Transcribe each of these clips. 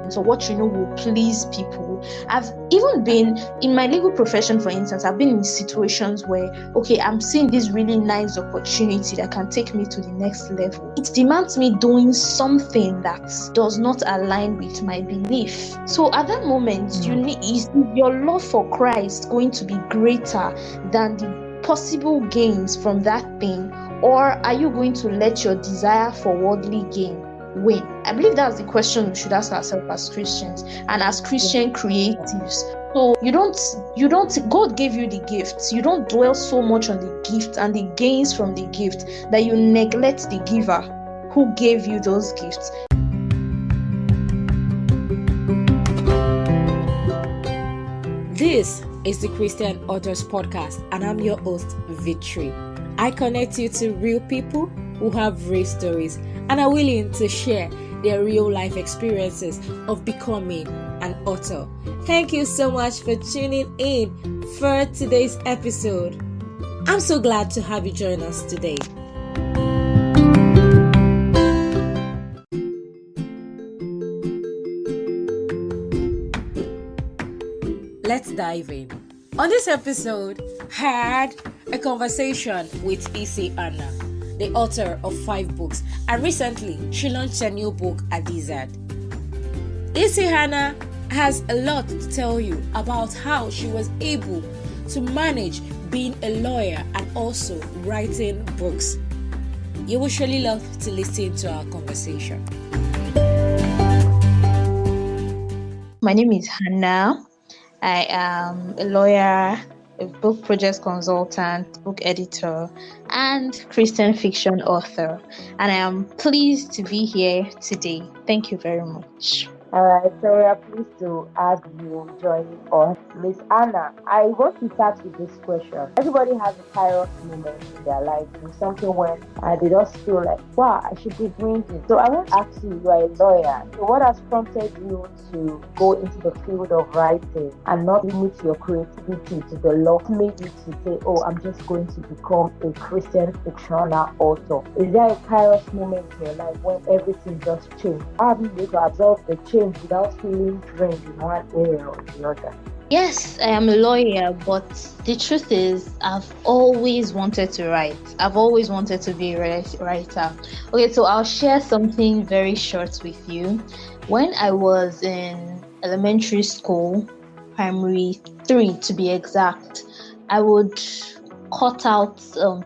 sense or what you know will please people. I've even been in my legal profession, for instance, I've been in situations where, okay, I'm seeing this really nice opportunity that can take me to the next level. It demands me doing something that does not align with my belief. So at that moment, is your love for Christ going to be greater than the possible gains from that thing? Or are you going to let your desire for worldly gain win? I believe that's the question we should ask ourselves as Christians and as Christian creatives. So you don't, God gave you the gifts. You don't dwell so much on the gift and the gains from the gift that you neglect the giver who gave you those gifts. This is the Christian Authors Podcast, and I'm your host, Victory. I connect you to real people who have real stories and are willing to share their real life experiences of becoming an author. Thank you so much for tuning in for today's episode. I'm so glad to have you join us today. Let's dive in. On this episode, I had a conversation with E.C Hannah, the author of 5 books, and recently she launched a new book, Hadizat. E.C Hannah has a lot to tell you about how she was able to manage being a lawyer and also writing books. You will surely love to listen to our conversation. My name is Hannah. I am a lawyer, a book project consultant, book editor, and Christian fiction author. And I am pleased to be here today. Thank you very much. Alright, so we are pleased to have you joining us. Miss Hannah, I want to start with this question. Everybody has a kairos moment in their life, in something when they just feel like, wow, I should be doing this. So I want to ask you are a lawyer. So what has prompted you to go into the field of writing and not limit your creativity to the law? What made you to say, oh, I'm just going to become a Christian fictional author? Is there a kairos moment in your life when everything just changed? How have you been able to absorb the change without feeling drained in one area or the other? Yes, I am a lawyer, but the truth is I've always wanted to write. I've always wanted to be a writer. Okay, so I'll share something very short with you. When I was in elementary school, primary 3 to be exact, I would cut out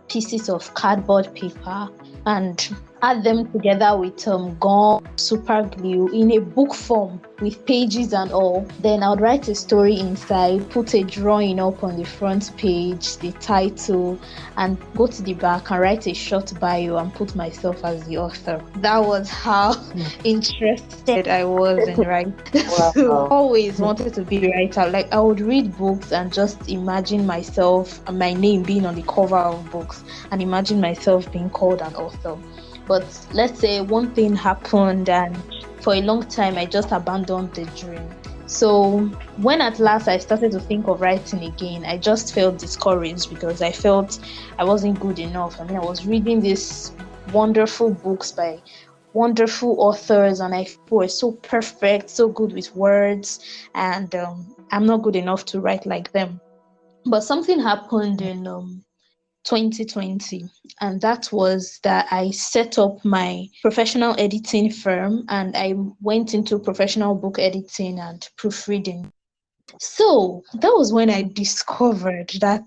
pieces of cardboard paper and add them together with gum, super glue in a book form with pages and all. Then I would write a story inside, put a drawing up on the front page, the title, and go to the back and write a short bio and put myself as the author. That was how interested I was in writing. Wow. So always wanted to be a writer. Like I would read books and just imagine myself and my name being on the cover of books and imagine myself being called an author. But let's say one thing happened and for a long time I just abandoned the dream. So when at last I started to think of writing again, I just felt discouraged because I felt I wasn't good enough. I mean, I was reading these wonderful books by wonderful authors and I were so perfect, so good with words, and I'm not good enough to write like them. But something happened in 2020, and that was that I set up my professional editing firm and I went into professional book editing and proofreading. So that was when I discovered that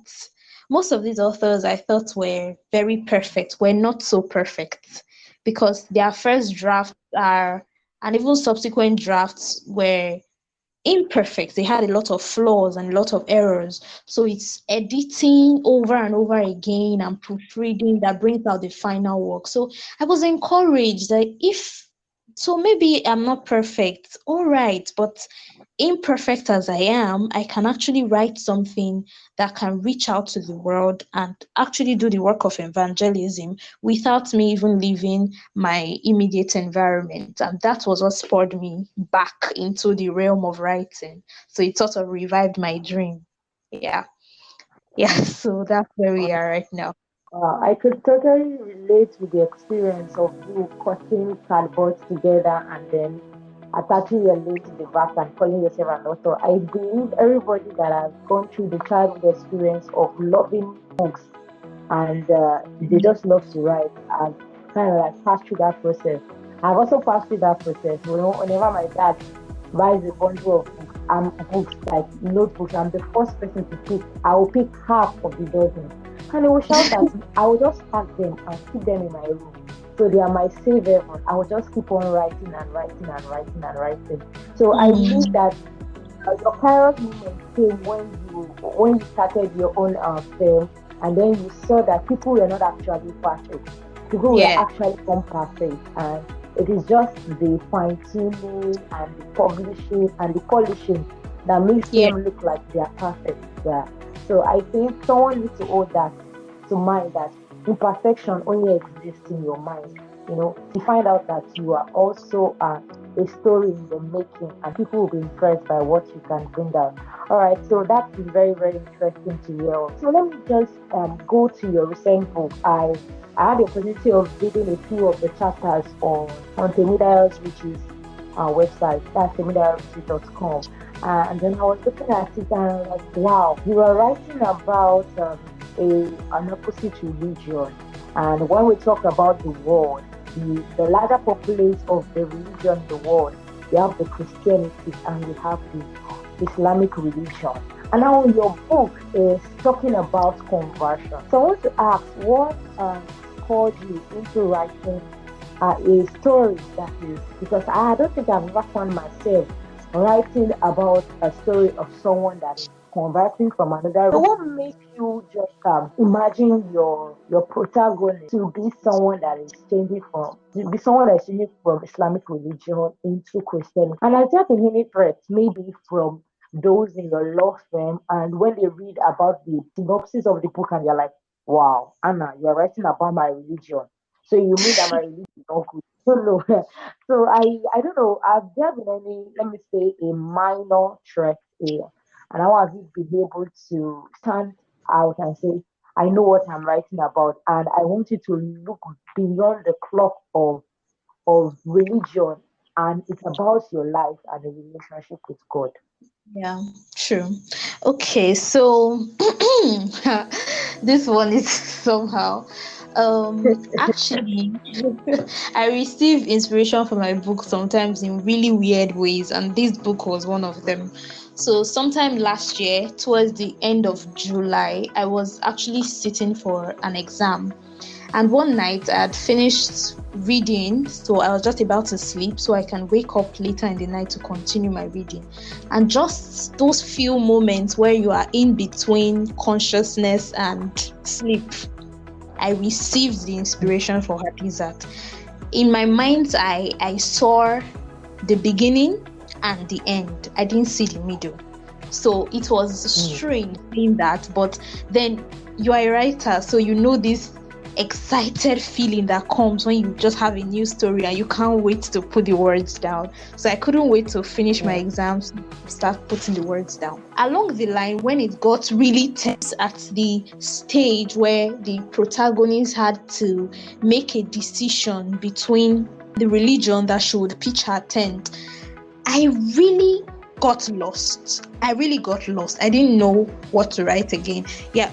most of these authors I thought were very perfect were not so perfect, because their first drafts are, and even subsequent drafts were imperfect. They had a lot of flaws and a lot of errors. So it's editing over and over again and proofreading that brings out the final work. So I was encouraged that maybe I'm not perfect, all right, but imperfect as I am, I can actually write something that can reach out to the world and actually do the work of evangelism without me even leaving my immediate environment. And that was what spurred me back into the realm of writing. So it sort of revived my dream. Yeah. So that's where we are right now. I could totally relate with the experience of you cutting cardboard together and then attaching your name to the back and calling yourself an author. I believe everybody that has gone through the childhood experience of loving books and they just love to write and kind of like pass through that process. I've also passed through that process. You know, whenever my dad buys a bundle of books like notebooks, I'm the first person to pick. I will pick half of the dozen, and he will shout at me. I will just pack them and keep them in my room. So they are my safe haven. I will just keep on writing and writing and writing and writing. So I believe Mm. that your kairos moment came when you started your own film, and then you saw that people were not actually perfect. People were Yeah. actually imperfect, and it is just the fine tuning and the publishing and the polishing that makes Yeah. them look like they are perfect. Yeah. So I think someone needs to hold that to mind, that imperfection only exists in your mind. You know, you find out that you are also a story in the making, and people will be impressed by what you can bring out. All right, so that's very, very interesting to hear. So let me just go to your recent book. I had the opportunity of reading a few of the chapters on Temidayo's Riches website, that's temidayorisches.com. And then I was looking at it and I was like, wow, you are writing about an opposite religion. And when we talk about the world, the larger populace of the religion in the world, we have the Christianity and we have the Islamic religion. And now your book is talking about conversion. So I want to ask, what called you into writing a story that is, because I don't think I've ever found myself writing about a story of someone that is converting from another. So what makes you just imagine your protagonist to be someone that is changing from to be someone that is changing from Islamic religion into Christianity? And has there been any threat, maybe from those in your law firm, and when they read about the synopsis of the book and they're like, wow, Anna, you're writing about my religion. So you mean that my religion is not good? So no. So I don't know. Have there been any, let me say, a minor threat here? And how have you been able to stand out and say, I know what I'm writing about, and I want you to look beyond the clock of religion, and it's about your life and the relationship with God. Yeah, true. Okay, so this one is somehow. Actually, I receive inspiration for my book sometimes in really weird ways, and this book was one of them. So, sometime last year, towards the end of July, I was actually sitting for an exam. And one night I had finished reading, so I was just about to sleep so I can wake up later in the night to continue my reading. And just those few moments where you are in between consciousness and sleep, I received the inspiration for Hadizat. In my mind's eye, I saw the beginning and the end. I didn't see the middle. So it was strange seeing that, but then you are a writer, so you know this excited feeling that comes when you just have a new story and you can't wait to put the words down. So I couldn't wait to finish my exams, start putting the words down. Along the line, when it got really tense at the stage where the protagonist had to make a decision between the religion that she would pitch her tent, I really got lost. I didn't know what to write again. Yeah,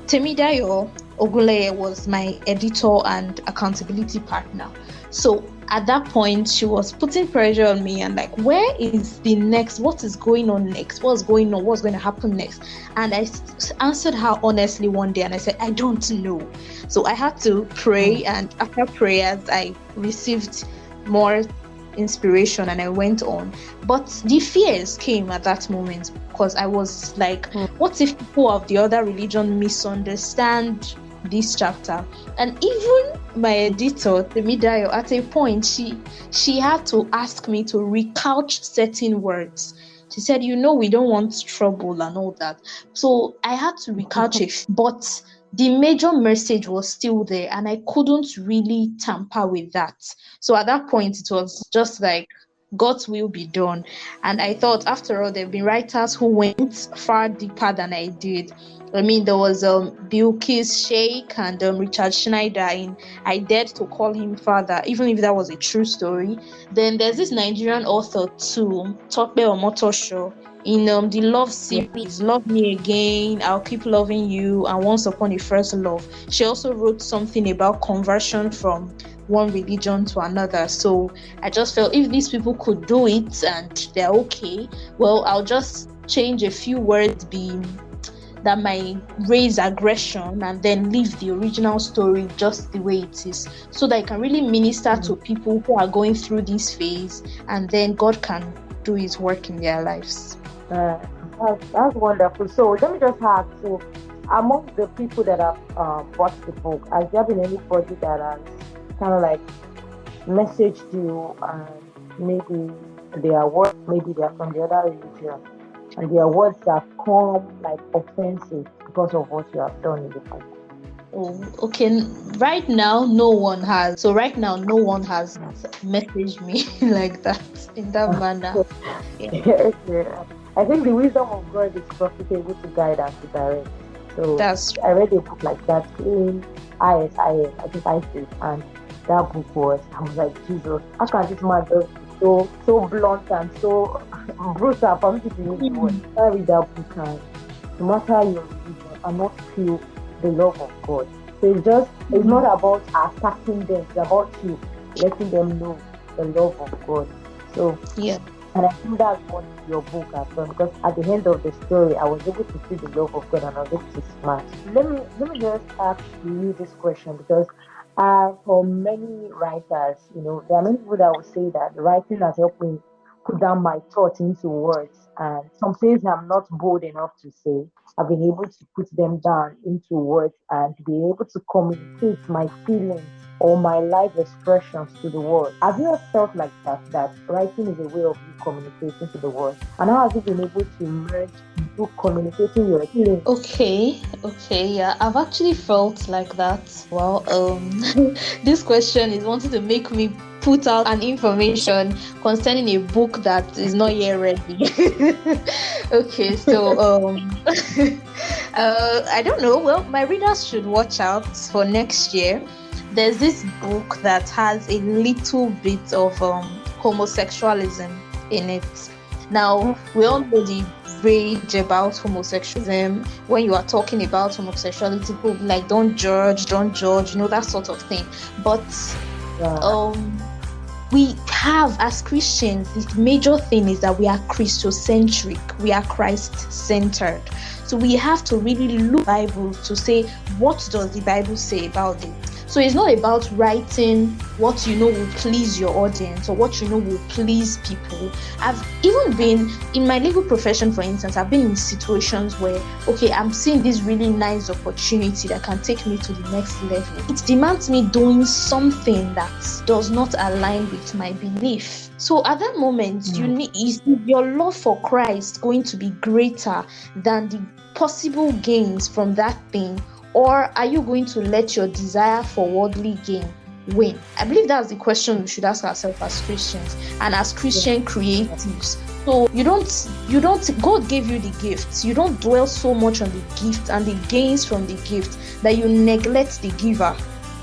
Temidayo Ogunleye was my editor and accountability partner. So at that point, she was putting pressure on me and like, where is the next? What is going on next? What's going on? What's going to happen next? And I answered her honestly one day and I said, I don't know. So I had to pray, and after prayers, I received more inspiration and I went on. But the fears came at that moment because I was like, what if people of the other religion misunderstand this chapter? And even my editor, Temidayo, at a point she had to ask me to recouch certain words. She said, we don't want trouble and all that. So I had to recouch it, but the major message was still there and I couldn't really tamper with that. So at that point, it was just like God's will be done. And I thought, after all, there have been writers who went far deeper than I did. I mean, there was Bilkis Sheikh and Richard Schneider in I Dared to Call Him Father, even if that was a true story. Then there's this Nigerian author too, Tope Omotosho, in the love series Love Me Again, I'll Keep Loving You, and Once Upon a First Love. She also wrote something about conversion from one religion to another. So I just felt if these people could do it and they're okay, well, I'll just change a few words that might raise aggression and then leave the original story just the way it is, so that it can really minister to people who are going through this phase, and then God can do his work in their lives. That's wonderful. So let me just ask, so among the people that have bought the book, has there been anybody that has kind of like messaged you and maybe they are from the other religion and their words have come like offensive because of what you have done in the book? Oh, okay. Right now, no one has. So right now, no one has messaged me like that, in that manner. Yeah. I think the wisdom of God is profitable to guide and to direct. So I read a book like that in ISIS, I think I said, and that book was, I was like, Jesus, how can this man just be so blunt and so brutal for me to use the word? I read that book, and no matter your religion, I not feel the love of God. So it's not about attacking them, it's about you letting them know the love of God. So yeah. And I think that's what your book has done, because at the end of the story, I was able to see the love of God and I was able to smile. Let me just ask you this question, because for many writers, there are many people that will say that writing has helped me put down my thoughts into words, and some things I'm not bold enough to say, I've been able to put them down into words and be able to communicate my feelings or my life expressions to the world. Have you ever felt like that writing is a way of you communicating to the world? And how have you been able to merge into communicating your feelings? Okay, yeah, I've actually felt like that. Well, this question is wanting to make me put out an information concerning a book that is not yet ready. Okay, so I don't know. Well, my readers should watch out for next year. There's this book that has a little bit of homosexualism in it. Now, we all know the rage about homosexualism. When you are talking about homosexuality, people will be like, don't judge, that sort of thing. But we have, as Christians, the major thing is that we are Christocentric, we are Christ-centered. So we have to really look at the Bible to say, what does the Bible say about it? So it's not about writing what will please your audience or what will please people. I've even been, in my legal profession, for instance, I've been in situations where, okay, I'm seeing this really nice opportunity that can take me to the next level. It demands me doing something that does not align with my belief. So at that moment, is your love for Christ going to be greater than the possible gains from that thing? Or are you going to let your desire for worldly gain win? I believe that's the question we should ask ourselves as Christians and as Christian creatives. So you don't, God gave you the gifts. You don't dwell so much on the gift and the gains from the gift that you neglect the giver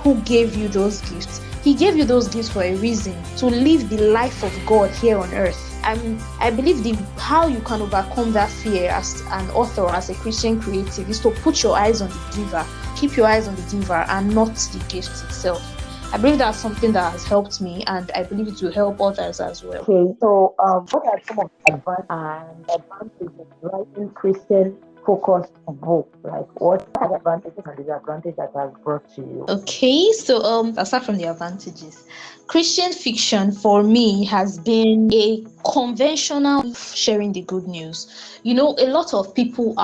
who gave you those gifts. He gave you those gifts for a reason, to live the life of God here on earth. I believe how you can overcome that fear as an author, as a Christian creative, is to put your eyes on the giver. Keep your eyes on the giver and not the gift itself. I believe that's something that has helped me, and I believe it will help others as well. Okay, so what are some of the advantages of writing Christian focused book? Like, what are the advantages and disadvantages that has brought to you? Okay, so I'll start from the advantages. Christian fiction for me has been a conventional sharing the good news. A lot of people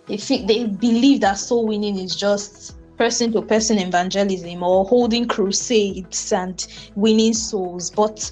they believe that soul winning is just person-to-person evangelism or holding crusades and winning souls, but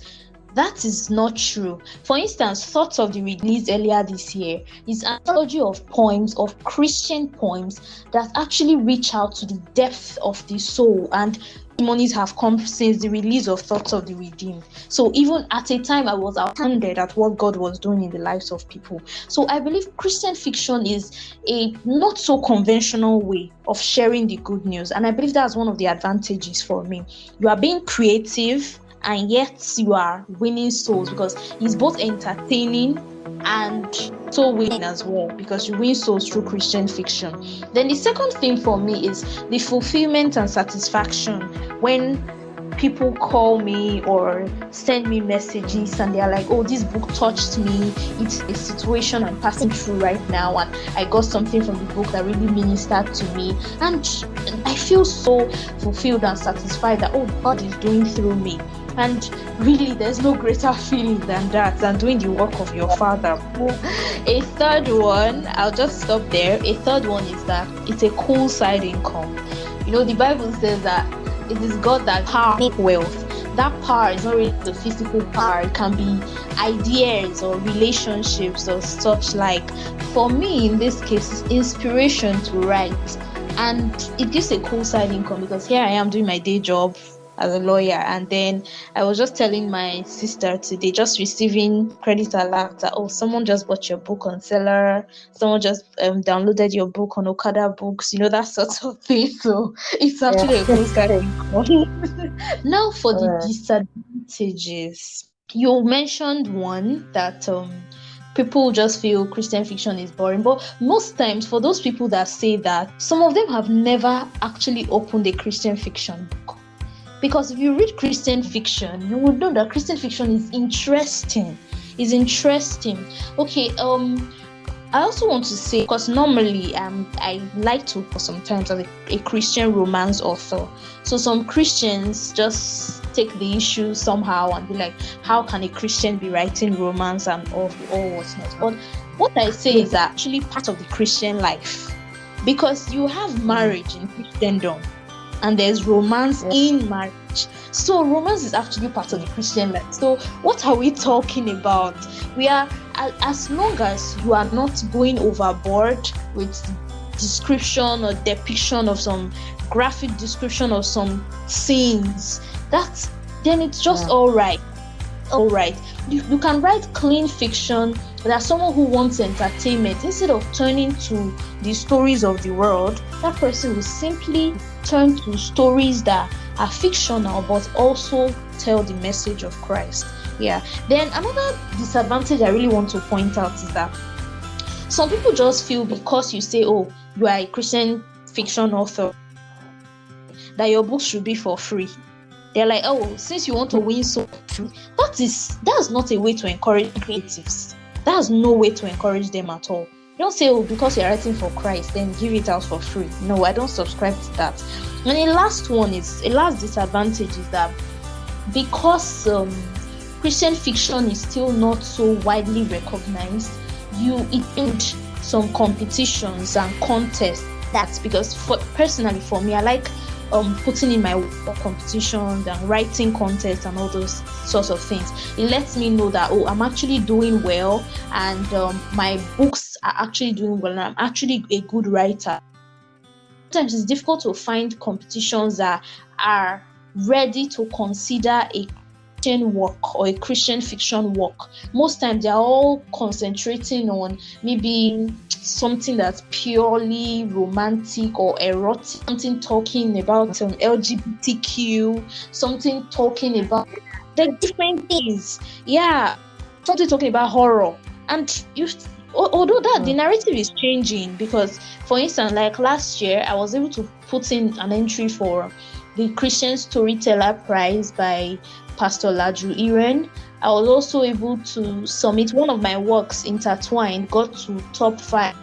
That is not true. For instance, Thoughts of the Release earlier this year is an anthology of poems, of Christian poems that actually reach out to the depth of the soul, and testimonies have come since the release of Thoughts of the Redeemed. So even at a time I was outstanded at what God was doing in the lives of people. So I believe Christian fiction is a not so conventional way of sharing the good news, and I believe that's one of the advantages for me. You are being creative, and yet you are winning souls, because it's both entertaining and soul winning as well, because you win souls through Christian fiction. Then the second thing for me is the fulfillment and satisfaction when people call me or send me messages and they're like, oh, this book touched me, it's a situation I'm passing through right now, and I got something from the book that really ministered to me, and I feel so fulfilled and satisfied that, oh, God is doing through me. And really, there's no greater feeling than that, than doing the work of your Father. A third one, I'll just stop there. A third one is that it's a cool side income. You know, the Bible says that it is God that power makes wealth. That power is not really the physical power. It can be ideas or relationships or such like. For me, in this case, it's inspiration to write. And it gives a cool side income, because here I am doing my day job as a lawyer, and then I was just telling my sister today, just receiving credit alert that, oh, someone just bought your book on Seller, someone just downloaded your book on Okada Books, you know, that sort of thing. So it's actually a cool side income. Now for the disadvantages. You mentioned one that people just feel Christian fiction is boring, but most times for those people that say that, some of them have never actually opened a Christian fiction book. Because if you read Christian fiction, you would know that Christian fiction is interesting. Okay, I also want to say, because normally I like to sometimes as a Christian romance author. So some Christians just take the issue somehow and be like, how can a Christian be writing romance and all what's not? But what I say is actually part of the Christian life. Because you have marriage in Christendom, and there's romance in marriage. So romance is actually part of the Christian life. So what are we talking about? We are, as long as you are not going overboard with description or depiction of some graphic description of some scenes, then it's just all right. You can write clean fiction. There's someone who wants entertainment. Instead of turning to the stories of the world, that person will simply turn to stories that are fictional but also tell the message of Christ. Then another disadvantage I really want to point out is that some people just feel because you say, oh, you are a Christian fiction author, that your books should be for free. They're like, oh, since you want to win so free, that's not a way to encourage creatives. That's no way to encourage them at all. Don't say, oh, because you're writing for Christ, then give it out for free. No, I don't subscribe to that. And the last disadvantage is that because Christian fiction is still not so widely recognized, it build some competitions and contests. That's because personally for me, I like putting in my work competitions and writing contests and all those sorts of things. It lets me know that, oh, I'm actually doing well, and my books are actually doing well, and I'm actually a good writer. Sometimes it's difficult to find competitions that are ready to consider a Christian work or a Christian fiction work. Most times they're all concentrating on maybe something that's purely romantic or erotic, something talking about LGBTQ, something talking about the different things. Something talking about horror. And although that the narrative is changing, because for instance, like last year, I was able to put in an entry for the Christian Storyteller Prize by Pastor Laju Iren. I was also able to submit one of my works, Intertwined, got to top 5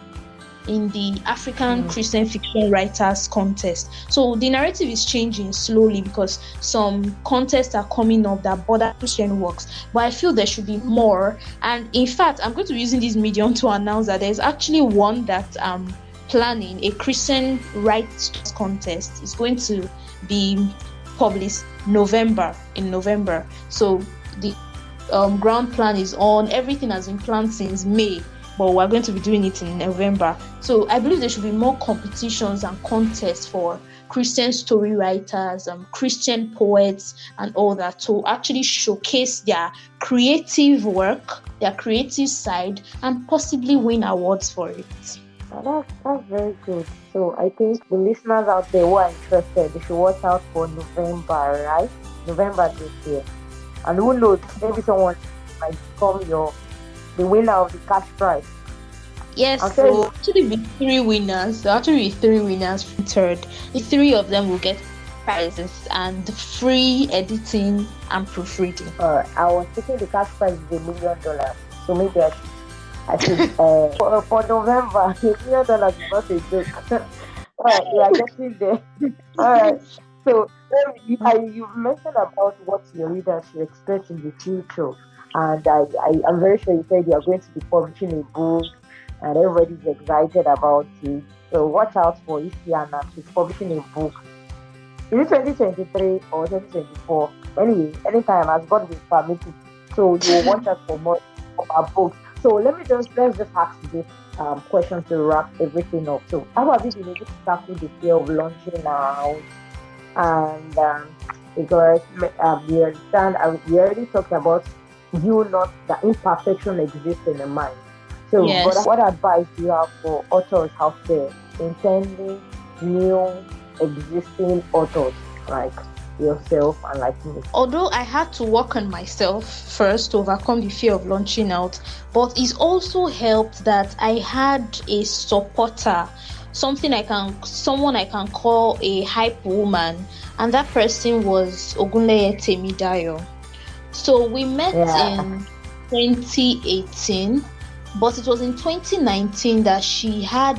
in the African Christian Fiction Writers Contest. So the narrative is changing slowly because some contests are coming up that border Christian works. But I feel there should be more. And in fact, I'm going to be using this medium to announce that there's actually one that I'm planning, a Christian Writers Contest. It's going to be published in November. So the ground plan is on. Everything has been planned since May, but we're going to be doing it in November. So I believe there should be more competitions and contests for Christian story writers, Christian poets, and all that to actually showcase their creative work, their creative side, and possibly win awards for it. That's very good. So I think the listeners out there who are interested, they should watch out for November, right? November this year. And who knows, maybe someone might become the winner of the cash prize. Yes, so actually be three winners. There actually be three winners from third. The three of them will get prizes and free editing and proofreading. I was thinking the cash prize is $1 million. So maybe I should for November, $1 million is not a joke. Alright, we are getting there. Alright. So you mentioned about what your readers should expect in the future. And I'm very sure you said you are going to be publishing a book and everybody's excited about it. So watch out for E.C Hannah. She's publishing a book. Is it 2023 or 2024? Anyway, anytime as God will permit it. So you watch out for more of our books. So let's just ask this question to wrap everything up. So how have you been able to tackle the fear of launching out? And because we understand, we already talked about you not the imperfection exists in the mind. So yes. What advice do you have for authors out there intending new existing authors like yourself and like me? Although I had to work on myself first to overcome the fear of launching out, but it's also helped that I had a supporter, someone I can call a hype woman, and that person was Ogunleye Temidayo. So we met in 2018, but it was in 2019 that she had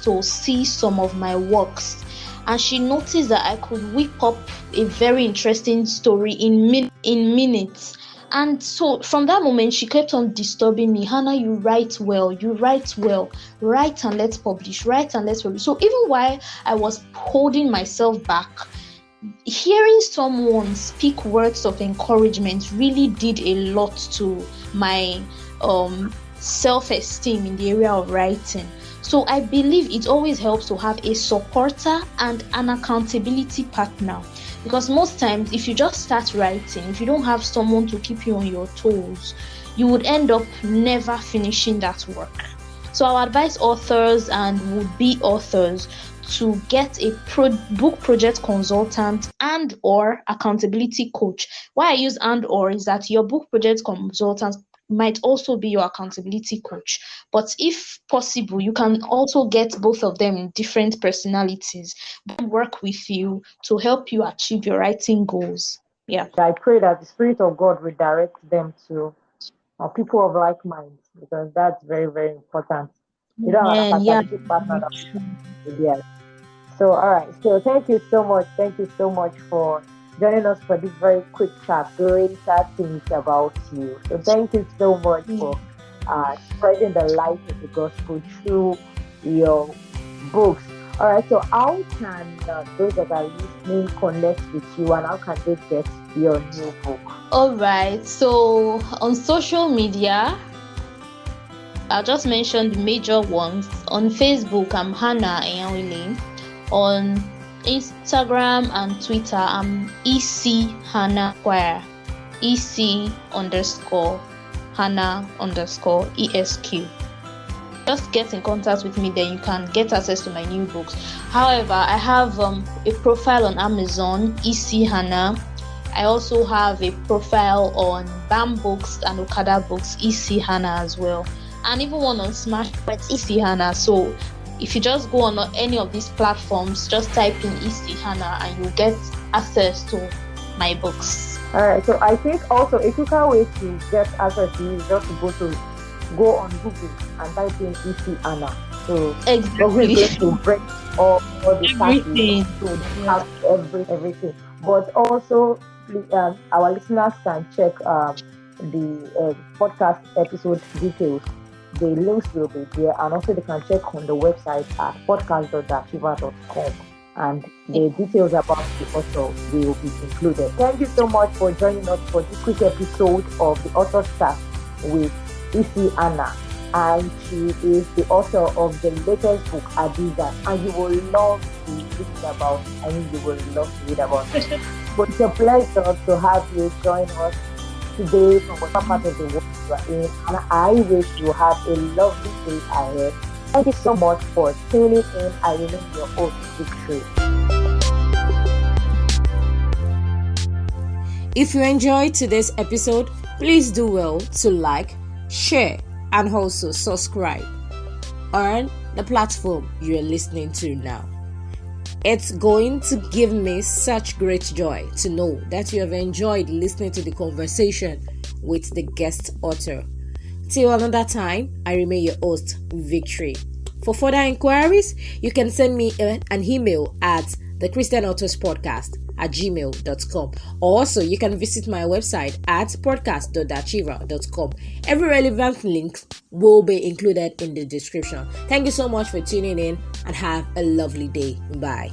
to see some of my works, and she noticed that I could whip up a very interesting story in minutes. And so from that moment, she kept on disturbing me. Hannah, you write well. Write and let's publish. So even while I was holding myself back, hearing someone speak words of encouragement really did a lot to my self-esteem in the area of writing. So I believe it always helps to have a supporter and an accountability partner, because most times if you just start writing, if you don't have someone to keep you on your toes, you would end up never finishing that work. So I advise authors and would-be authors to get a book project consultant and or accountability coach. Why I use and or is that your book project consultant might also be your accountability coach, but if possible, you can also get both of them in different personalities and work with you to help you achieve your writing goals. I pray that the Spirit of God will direct them to people of like minds, because that's very, very important. You don't have an accountability partner. Yeah. So all right. So thank you so much for joining us for this very quick chat, greater things about you. So thank you so much for spreading the light of the gospel through your books. All right, so how can those that are listening connect with you, and how can they get your new book? All right, so on social media, I'll just mention the major ones. On Facebook, I'm Hannah Eyanwile. On Instagram and Twitter, I'm E.C Hannah Choir. EC_Hannah_ESQ. Just get in contact with me, then you can get access to my new books. However, I have a profile on Amazon, E.C Hannah. I also have a profile on BAM Books and Okada Books, E.C Hannah as well. And even one on Smash, it's E.C Hannah. So if you just go on any of these platforms, just type in E.C Hannah and you'll get access to my books. Alright, so I think also a quicker way to get access to you is just to go on Google and type in E.C Hannah. So Google is going to bring all the everything. So have everything. But also our listeners can check the podcast episode details. The links will be there, and also they can check on the website at podcast.dachiva.com. and the details about the author will be included. Thank you so much for joining us for this quick episode of the Author Chat with E.C Hannah. And she is the author of the latest book, Hadizat, and you will love to read about it. I mean, you will love to read about it. But it's a pleasure to have you join us today from whatever part of the world you are in, and I wish you have a lovely day ahead. Thank you so much for tuning in. I remain your host, Victory. If you enjoyed today's episode, please do well to like, share, and also subscribe on the platform you are listening to now. It's going to give me such great joy to know that you have enjoyed listening to the conversation with the guest author. Till another time, I remain your host, Victory. For further inquiries, you can send me an email at thechristianauthorspodcast@gmail.com. Also, you can visit my website at podcast.dachiva.com. Every relevant link will be included in the description. Thank you so much for tuning in and have a lovely day. Bye.